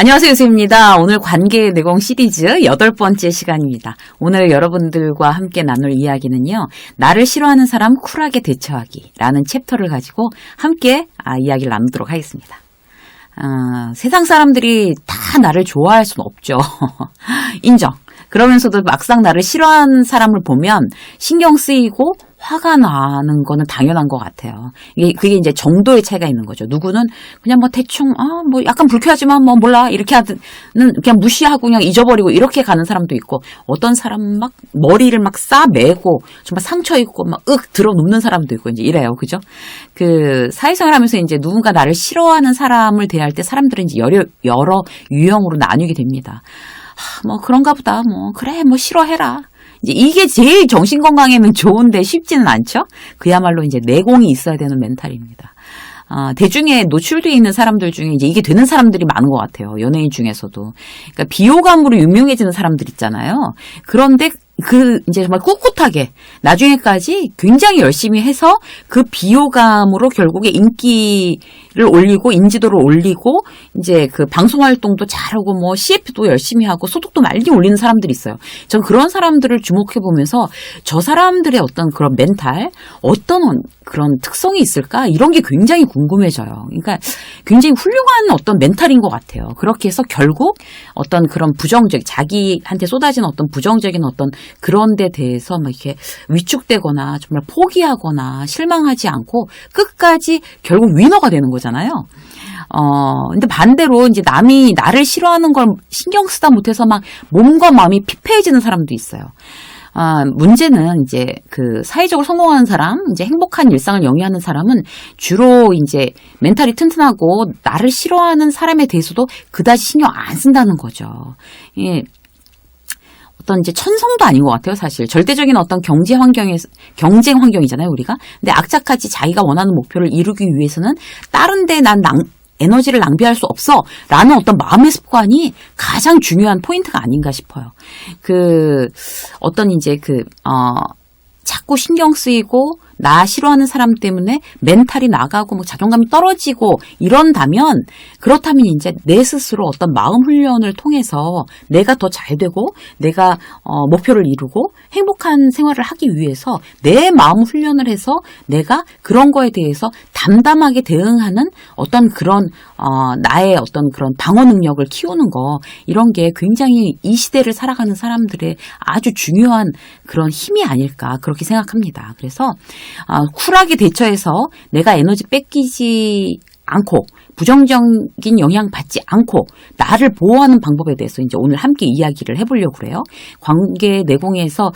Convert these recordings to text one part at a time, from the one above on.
안녕하세요, 유수입니다. 오늘 관계 내공 시리즈 8번째 시간입니다. 오늘 여러분들과 함께 나눌 이야기는요. 나를 싫어하는 사람 쿨하게 대처하기 라는 챕터를 가지고 함께 이야기를 나누도록 하겠습니다. 세상 사람들이 다 나를 좋아할 수는 없죠. 인정. 그러면서도 막상 나를 싫어하는 사람을 보면 신경 쓰이고 화가 나는 거는 당연한 것 같아요. 그게 이제 정도의 차이가 있는 거죠. 누구는 그냥 뭐 대충, 뭐 약간 불쾌하지만 뭐 몰라. 이렇게 하는, 그냥 무시하고 그냥 잊어버리고 이렇게 가는 사람도 있고, 어떤 사람은 막 머리를 막 싸매고, 정말 상처 있고 막 들어 눕는 사람도 있고, 이제 이래요. 그죠? 사회생활 하면서 이제 누군가 나를 싫어하는 사람을 대할 때 사람들은 이제 여러 유형으로 나뉘게 됩니다. 뭐 그런가 보다. 뭐 그래 뭐 싫어해라. 이제 이게 제일 정신 건강에는 좋은데 쉽지는 않죠. 그야말로 이제 내공이 있어야 되는 멘탈입니다. 대중에 노출되어 있는 사람들 중에 이제 이게 되는 사람들이 많은 것 같아요. 연예인 중에서도. 그러니까 비호감으로 유명해지는 사람들 있잖아요. 그런데 이제 정말 꿋꿋하게 나중에까지 굉장히 열심히 해서 그 비호감으로 결국에 인기를 올리고 인지도를 올리고 이제 그 방송 활동도 잘하고 뭐 CF도 열심히 하고 소득도 많이 올리는 사람들이 있어요. 전 그런 사람들을 주목해 보면서 저 사람들의 어떤 그런 멘탈, 어떤 그런 특성이 있을까? 이런 게 굉장히 궁금해져요. 그러니까 굉장히 훌륭한 어떤 멘탈인 것 같아요. 그렇게 해서 결국 어떤 그런 자기한테 쏟아지는 어떤 부정적인 어떤 그런 데 대해서 막 이렇게 위축되거나 정말 포기하거나 실망하지 않고 끝까지 결국 위너가 되는 거잖아요. 근데 반대로 이제 남이 나를 싫어하는 걸 신경 쓰다 못해서 막 몸과 마음이 피폐해지는 사람도 있어요. 문제는 이제 사회적으로 성공하는 사람, 이제 행복한 일상을 영위하는 사람은 주로 이제 멘탈이 튼튼하고 나를 싫어하는 사람에 대해서도 그다지 신경 안 쓴다는 거죠. 예. 어떤 이제 천성도 아닌 것 같아요, 사실. 절대적인 어떤 경쟁 환경이잖아요, 우리가. 근데 악착같이 자기가 원하는 목표를 이루기 위해서는 다른 데 난 에너지를 낭비할 수 없어. 라는 어떤 마음의 습관이 가장 중요한 포인트가 아닌가 싶어요. 자꾸 신경 쓰이고, 나 싫어하는 사람 때문에 멘탈이 나가고 뭐 자존감이 떨어지고 그렇다면 이제 내 스스로 어떤 마음 훈련을 통해서 내가 더 잘 되고 내가 목표를 이루고 행복한 생활을 하기 위해서 내 마음 훈련을 해서 내가 그런 거에 대해서 담담하게 대응하는 어떤 그런 나의 어떤 그런 방어 능력을 키우는 거, 이런 게 굉장히 이 시대를 살아가는 사람들의 아주 중요한 그런 힘이 아닐까 그렇게 생각합니다. 그래서 쿨하게 대처해서 내가 에너지 뺏기지 않고 부정적인 영향 받지 않고 나를 보호하는 방법에 대해서 이제 오늘 함께 이야기를 해보려고 그래요. 관계 내공에서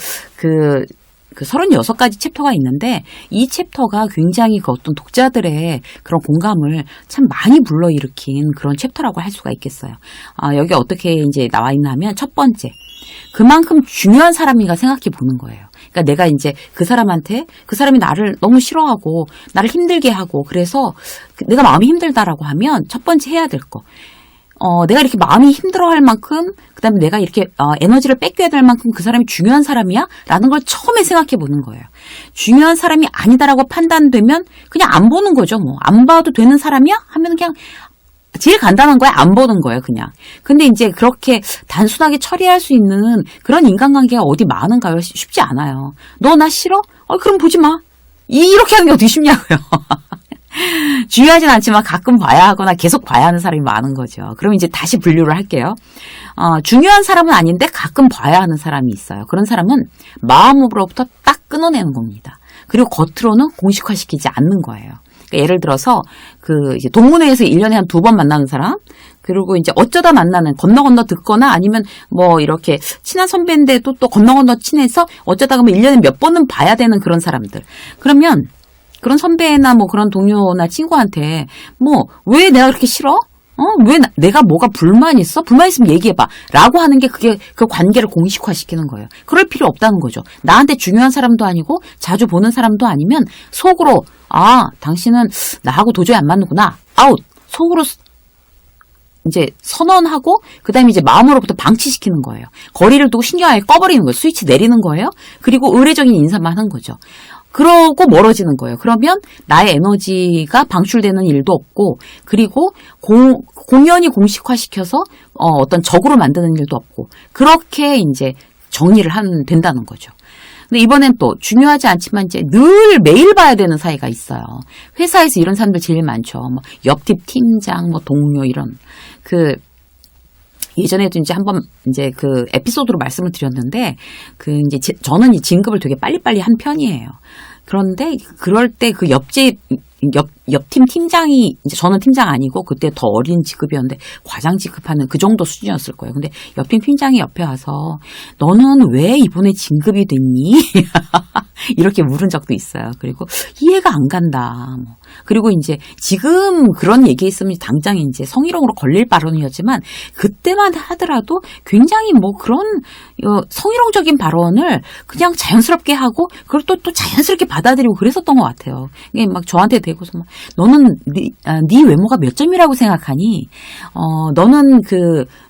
36가지 챕터가 있는데 이 챕터가 굉장히 어떤 독자들의 그런 공감을 참 많이 불러일으킨 그런 챕터라고 할 수가 있겠어요. 여기 어떻게 이제 나와 있나 하면 첫 번째, 그만큼 중요한 사람인가 생각해 보는 거예요. 그러니까 내가 이제 그 사람이 나를 너무 싫어하고 나를 힘들게 하고 그래서 내가 마음이 힘들다라고 하면 첫 번째 해야 될 거. 내가 이렇게 마음이 힘들어할 만큼, 그 다음에 내가 이렇게 에너지를 뺏겨야 될 만큼 그 사람이 중요한 사람이야? 라는 걸 처음에 생각해 보는 거예요. 중요한 사람이 아니다라고 판단되면 그냥 안 보는 거죠. 뭐 안 봐도 되는 사람이야? 하면 그냥 제일 간단한 거야. 안 보는 거예요, 그냥. 근데 이제 그렇게 단순하게 처리할 수 있는 그런 인간관계가 어디 많은가요? 쉽지 않아요. 너 나 싫어? 그럼 보지 마. 이렇게 하는 게 어떻게 쉽냐고요. 중요하진 않지만 가끔 봐야 하거나 계속 봐야 하는 사람이 많은 거죠. 그럼 이제 다시 분류를 할게요. 중요한 사람은 아닌데 가끔 봐야 하는 사람이 있어요. 그런 사람은 마음으로부터 딱 끊어내는 겁니다. 그리고 겉으로는 공식화시키지 않는 거예요. 그러니까 예를 들어서 이제 동문회에서 1년에 한 2번 만나는 사람, 그리고 이제 어쩌다 만나는, 건너 듣거나 아니면 뭐 이렇게 친한 선배인데도 또 건너 친해서 어쩌다가 뭐 1년에 몇 번은 봐야 되는 그런 사람들. 그러면 그런 선배나 뭐 그런 동료나 친구한테 뭐 왜 내가 그렇게 싫어? 왜 내가 뭐가 불만 있어? 불만 있으면 얘기해봐. 라고 하는 게 그게 그 관계를 공식화시키는 거예요. 그럴 필요 없다는 거죠. 나한테 중요한 사람도 아니고 자주 보는 사람도 아니면 속으로 당신은 나하고 도저히 안 맞는구나. 아웃. 속으로 이제 선언하고 그다음에 이제 마음으로부터 방치시키는 거예요. 거리를 두고 신경 아예 꺼버리는 거예요. 스위치 내리는 거예요. 그리고 의례적인 인사만 하는 거죠. 그러고 멀어지는 거예요. 그러면 나의 에너지가 방출되는 일도 없고, 그리고 공연히 공식화시켜서 어떤 적으로 만드는 일도 없고, 그렇게 이제 정리를 된다는 거죠. 근데 이번엔 또 중요하지 않지만 이제 늘 매일 봐야 되는 사이가 있어요. 회사에서 이런 사람들 제일 많죠. 뭐 옆팀 팀장, 뭐 동료 이런 예전에도 이제 한번 이제 그 에피소드로 말씀을 드렸는데 이제 저는 이 진급을 되게 빨리빨리 한 편이에요. 그런데 그럴 때 그 옆팀 팀장이, 이제 저는 팀장 아니고 그때 더 어린 직급이었는데 과장 직급하는 그 정도 수준이었을 거예요. 근데 옆팀 팀장이 옆에 와서 너는 왜 이번에 진급이 됐니? 이렇게 물은 적도 있어요. 그리고 이해가 안 간다. 뭐. 그리고 이제 지금 그런 얘기 있으면 당장 이제 성희롱으로 걸릴 발언이었지만 그때만 하더라도 굉장히 뭐 그런 성희롱적인 발언을 그냥 자연스럽게 하고 그걸 또 자연스럽게 받아들이고 그랬었던 것 같아요. 이게 막 저한테 대고서 막 너는 네 외모가 몇 점이라고 생각하니? 너는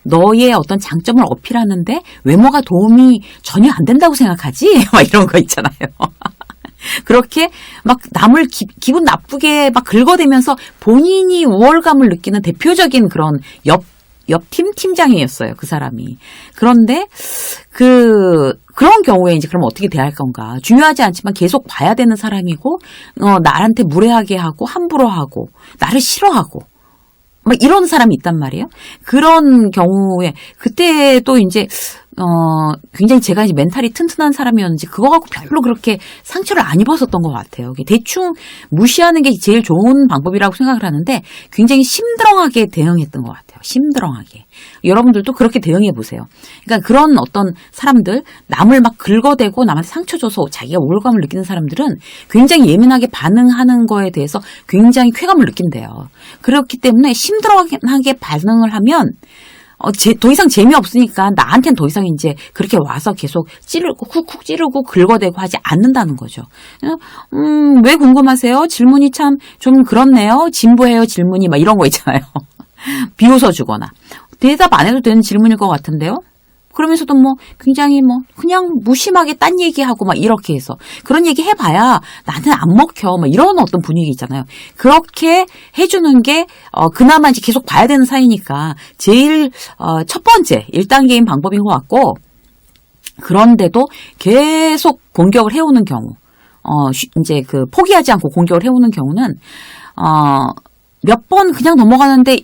너의 어떤 장점을 어필하는데 외모가 도움이 전혀 안 된다고 생각하지? 막 이런 거 있잖아요. 그렇게 막 남을 기분 나쁘게 막 긁어대면서 본인이 우월감을 느끼는 대표적인 그런 옆팀 팀장이었어요, 그 사람이. 그런데 그런 경우에 이제 그럼 어떻게 대할 건가? 중요하지 않지만 계속 봐야 되는 사람이고, 나한테 무례하게 하고, 함부로 하고, 나를 싫어하고, 막 이런 사람이 있단 말이에요. 그런 경우에, 그때도 이제, 굉장히 제가 이제 멘탈이 튼튼한 사람이었는지 그거 갖고 별로 그렇게 상처를 안 입었었던 것 같아요. 대충 무시하는 게 제일 좋은 방법이라고 생각을 하는데 굉장히 심드렁하게 대응했던 것 같아요. 심드렁하게. 여러분들도 그렇게 대응해 보세요. 그러니까 그런 어떤 사람들, 남을 막 긁어대고 남한테 상처 줘서 자기가 우월감을 느끼는 사람들은 굉장히 예민하게 반응하는 거에 대해서 굉장히 쾌감을 느낀대요. 그렇기 때문에 심드렁하게 반응을 하면 더 이상 재미없으니까 나한테는 더 이상 이제 그렇게 와서 계속 쿡쿡 찌르고 긁어대고 하지 않는다는 거죠. 왜 궁금하세요? 질문이 참 좀 그렇네요. 진부해요, 질문이. 막 이런 거 있잖아요. 비웃어 주거나. 대답 안 해도 되는 질문일 것 같은데요? 그러면서도 뭐 굉장히 뭐 그냥 무심하게 딴 얘기하고 막 이렇게 해서 그런 얘기 해봐야 나는 안 먹혀 막 이런 어떤 분위기 있잖아요. 그렇게 해주는 게 그나마 이제 계속 봐야 되는 사이니까 제일 첫 번째 1단계인 방법인 것 같고, 그런데도 계속 공격을 해오는 경우, 이제 포기하지 않고 공격을 해오는 경우는 몇 번 그냥 넘어가는데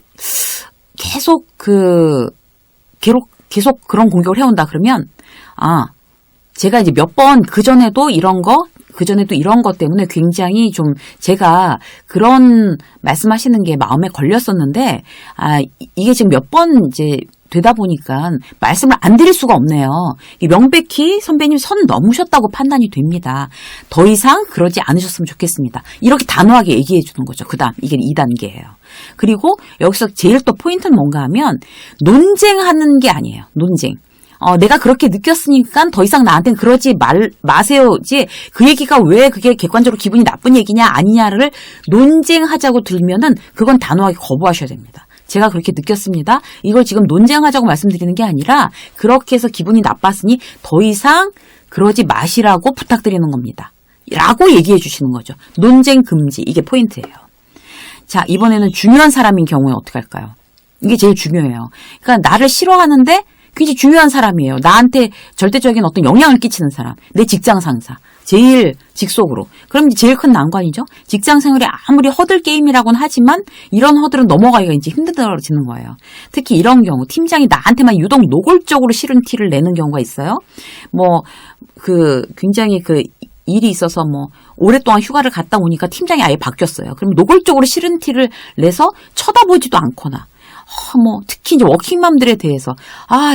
계속 계속 그런 공격을 해온다 그러면, 제가 이제 몇 번 그전에도 이런 것 때문에 굉장히 좀 제가 그런 말씀하시는 게 마음에 걸렸었는데, 이게 지금 몇 번 이제 되다 보니까 말씀을 안 드릴 수가 없네요. 명백히 선배님 선 넘으셨다고 판단이 됩니다. 더 이상 그러지 않으셨으면 좋겠습니다. 이렇게 단호하게 얘기해 주는 거죠. 그 다음, 이게 2단계예요. 그리고 여기서 제일 또 포인트는 뭔가 하면 논쟁하는 게 아니에요. 논쟁. 내가 그렇게 느꼈으니까 더 이상 나한테는 그러지 마세요지, 그 얘기가 왜 그게 객관적으로 기분이 나쁜 얘기냐 아니냐를 논쟁하자고 들면은 그건 단호하게 거부하셔야 됩니다. 제가 그렇게 느꼈습니다. 이걸 지금 논쟁하자고 말씀드리는 게 아니라 그렇게 해서 기분이 나빴으니 더 이상 그러지 마시라고 부탁드리는 겁니다. 라고 얘기해 주시는 거죠. 논쟁 금지. 이게 포인트예요. 자, 이번에는 중요한 사람인 경우에 어떻게 할까요? 이게 제일 중요해요. 그러니까 나를 싫어하는데 굉장히 중요한 사람이에요. 나한테 절대적인 어떤 영향을 끼치는 사람. 내 직장 상사. 제일 직속으로. 그럼 제일 큰 난관이죠. 직장 생활이 아무리 허들 게임이라고는 하지만 이런 허들은 넘어가기가 이제 힘들어지는 거예요. 특히 이런 경우, 팀장이 나한테만 유독 노골적으로 싫은 티를 내는 경우가 있어요. 굉장히 일이 있어서 오랫동안 휴가를 갔다 오니까 팀장이 아예 바뀌었어요. 그럼 노골적으로 싫은 티를 내서 쳐다보지도 않거나, 특히 이제 워킹맘들에 대해서,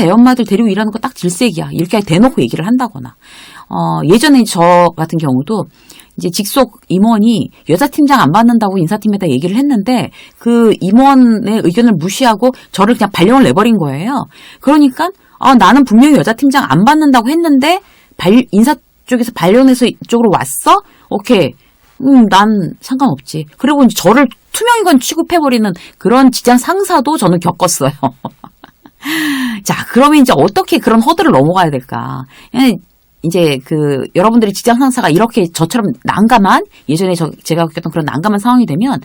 애엄마들 데리고 일하는 거 딱 질색이야. 이렇게 대놓고 얘기를 한다거나. 예전에 저 같은 경우도 이제 직속 임원이 여자 팀장 안 받는다고 인사팀에다 얘기를 했는데 그 임원의 의견을 무시하고 저를 그냥 발령을 내버린 거예요. 그러니까, 나는 분명히 여자 팀장 안 받는다고 했는데, 인사 쪽에서 발령해서 이쪽으로 왔어? 오케이. 난 상관없지. 그리고 이제 저를 투명인간 취급해버리는 그런 직장 상사도 저는 겪었어요. 자, 그러면 이제 어떻게 그런 허들을 넘어가야 될까? 이제 여러분들이 직장 상사가 이렇게 저처럼 난감한, 예전에 제가 겪었던 그런 난감한 상황이 되면,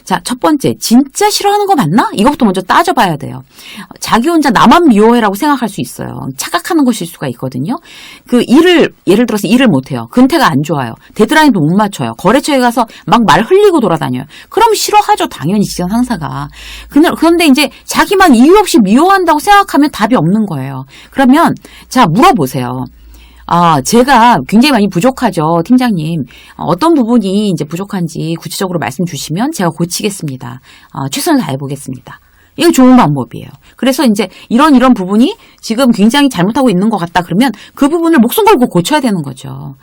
자, 첫 번째, 진짜 싫어하는 거 맞나? 이것부터 먼저 따져봐야 돼요. 자기 혼자 나만 미워해라고 생각할 수 있어요. 착각하는 것일 수가 있거든요. 예를 들어서 일을 못해요. 근태가 안 좋아요. 데드라인도 못 맞춰요. 거래처에 가서 막 말 흘리고 돌아다녀요. 그럼 싫어하죠. 당연히 직장 상사가. 그런데 이제 자기만 이유 없이 미워한다고 생각하면 답이 없는 거예요. 그러면, 자, 물어보세요. 제가 굉장히 많이 부족하죠, 팀장님. 어떤 부분이 이제 부족한지 구체적으로 말씀 주시면 제가 고치겠습니다. 최선을 다해보겠습니다. 이거 좋은 방법이에요. 그래서 이제 이런 부분이 지금 굉장히 잘못하고 있는 것 같다 그러면 그 부분을 목숨 걸고 고쳐야 되는 거죠.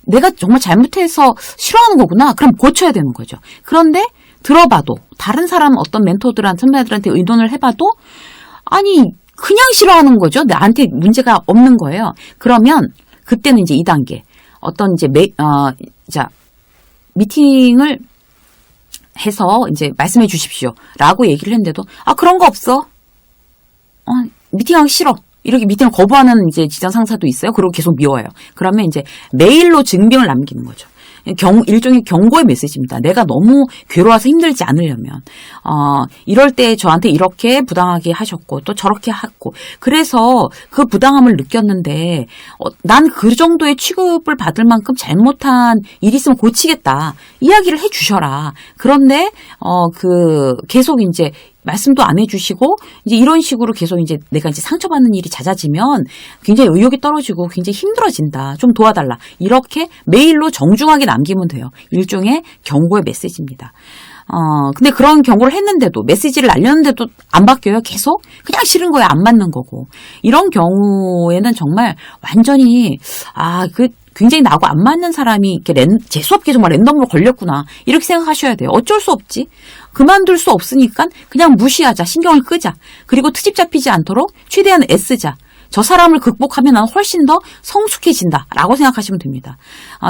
내가 정말 잘못해서 싫어하는 거구나. 그럼 고쳐야 되는 거죠. 그런데 들어봐도 다른 사람 어떤 선배들한테 의논을 해봐도 아니 그냥 싫어하는 거죠. 나한테 문제가 없는 거예요. 그러면 그때는 이제 2단계 어떤 이제 미팅을 해서 이제 말씀해 주십시오. 라고 얘기를 했는데도, 그런 거 없어. 미팅하기 싫어. 이렇게 미팅을 거부하는 이제 직장 상사도 있어요. 그리고 계속 미워요. 그러면 이제 메일로 증빙을 남기는 거죠. 일종의 경고의 메시지입니다. 내가 너무 괴로워서 힘들지 않으려면 이럴 때 저한테 이렇게 부당하게 하셨고 또 저렇게 했고 그래서 그 부당함을 느꼈는데 난 그 정도의 취급을 받을 만큼 잘못한 일이 있으면 고치겠다. 이야기를 해주셔라. 그런데 계속 이제 말씀도 안 해주시고 이제 이런 식으로 계속 이제 내가 이제 상처받는 일이 잦아지면 굉장히 의욕이 떨어지고 굉장히 힘들어진다. 좀 도와달라. 이렇게 메일로 정중하게 남기면 돼요. 일종의 경고의 메시지입니다. 근데 그런 경고를 했는데도 메시지를 날렸는데도 안 바뀌어요. 계속 그냥 싫은 거예요. 안 맞는 거고. 이런 경우에는 정말 완전히 굉장히 나하고 안 맞는 사람이 이렇게 재수없게 정말 랜덤으로 걸렸구나. 이렇게 생각하셔야 돼요. 어쩔 수 없지. 그만둘 수 없으니까 그냥 무시하자. 신경을 끄자. 그리고 트집 잡히지 않도록 최대한 애쓰자. 저 사람을 극복하면 난 훨씬 더 성숙해진다. 라고 생각하시면 됩니다.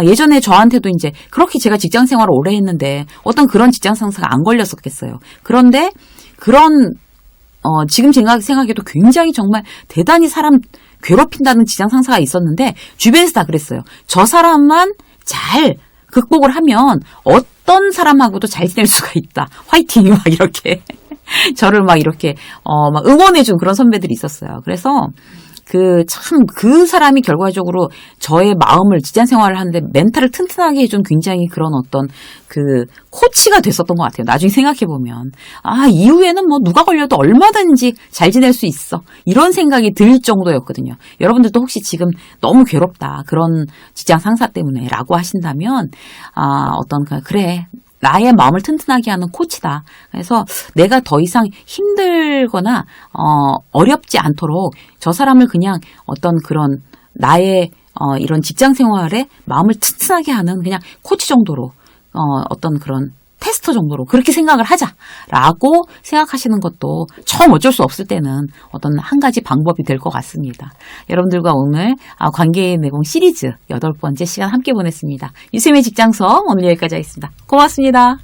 예전에 저한테도 이제 그렇게 제가 직장 생활을 오래 했는데 어떤 그런 직장 상사가 안 걸렸었겠어요. 그런데 지금 생각해도 굉장히 정말 대단히 사람 괴롭힌다는 직장 상사가 있었는데 주변에서 다 그랬어요. 저 사람만 잘 극복을 하면 어떤 사람하고도 잘 지낼 수가 있다. 화이팅! 막 이렇게 저를 막 이렇게 막 응원해준 그런 선배들이 있었어요. 그래서 그 사람이 결과적으로 저의 마음을 직장 생활을 하는데 멘탈을 튼튼하게 해준 굉장히 그런 어떤 코치가 됐었던 것 같아요. 나중에 생각해보면. 이후에는 뭐 누가 걸려도 얼마든지 잘 지낼 수 있어. 이런 생각이 들 정도였거든요. 여러분들도 혹시 지금 너무 괴롭다. 그런 직장 상사 때문에 라고 하신다면, 그래. 나의 마음을 튼튼하게 하는 코치다. 그래서 내가 더 이상 힘들거나 어렵지 않도록 저 사람을 그냥 어떤 그런 나의 이런 직장 생활에 마음을 튼튼하게 하는 그냥 코치 정도로 어떤 그런 테스터 정도로 그렇게 생각을 하자라고 생각하시는 것도 처음 어쩔 수 없을 때는 어떤 한 가지 방법이 될 것 같습니다. 여러분들과 오늘 관계의 내공 시리즈 8번째 시간 함께 보냈습니다. 유쌤의 직장서 오늘 여기까지 하겠습니다. 고맙습니다.